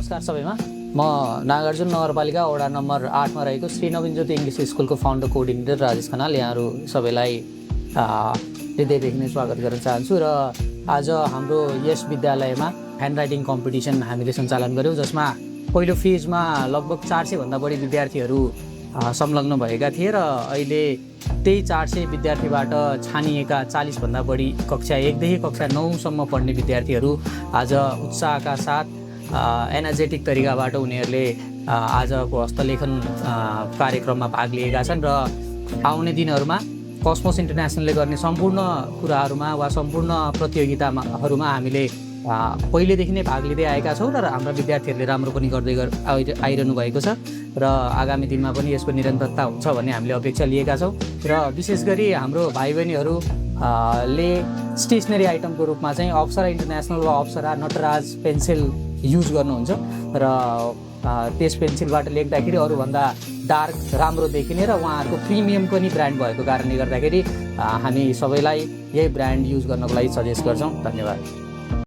नमस्कार सबैमा। म नागार्जुन नगरपालिका वडा नम्बर 8 मा रहेको श्री नवीन ज्योति इङ्ग्लिस स्कुलको फाउन्डर कोअर्डिनेटर राजेश खनाल यहाँहरू सबैलाई हृदयदेखि नै स्वागत गर्न चाहन्छु। र आज हाम्रो यस विद्यालयमा ह्यान्डराइटिङ कम्पिटिसन हामीले सञ्चालन गऱ्यौँ, जसमा पहिलो फेजमा लगभग 400 भन्दा बढी विद्यार्थीहरू संलग्न भएका थिए र अहिले त्यही 400 विद्यार्थीबाट छानिएका 40 भन्दा बढी कक्षा 1 देखि कक्षा 9 सम्म पढ्ने विद्यार्थीहरू आज उत्साहका साथ एनर्जेटिक तरिकाबाट उनीहरूले आजको हस्तलेखन कार्यक्रममा भाग लिएका छन् र आउने दिनहरूमा कस्मोस इन्टरनेसनलले गर्ने सम्पूर्ण कुराहरूमा वा सम्पूर्ण प्रतियोगिताहरूमा हामीले पहिलेदेखि नै भाग लिँदै आएका छौँ र हाम्रा विद्यार्थीहरूले राम्रो पनि गर्दै आइरहनु भएको छ र आगामी दिनमा पनि यसको निरन्तरता हुन्छ भन्ने हामीले अपेक्षा लिएका छौँ। र विशेष गरी हाम्रो भाइ बहिनीहरू ले स्टेसनरी आइटमको रूपमा चाहिँ अप्सरा इन्टरनेसनल वा अप्सरा नटराज पेन्सिल युज गर्नुहुन्छ र त्यस पेन्सिलबाट लेख्दाखेरि अरूभन्दा डार्क राम्रो देखिने र उहाँहरूको प्रिमियम पनि ब्रान्ड भएको कारणले गर्दाखेरि हामी सबैलाई यही ब्रान्ड युज गर्नको लागि सजेस्ट गर्छौँ। धन्यवाद।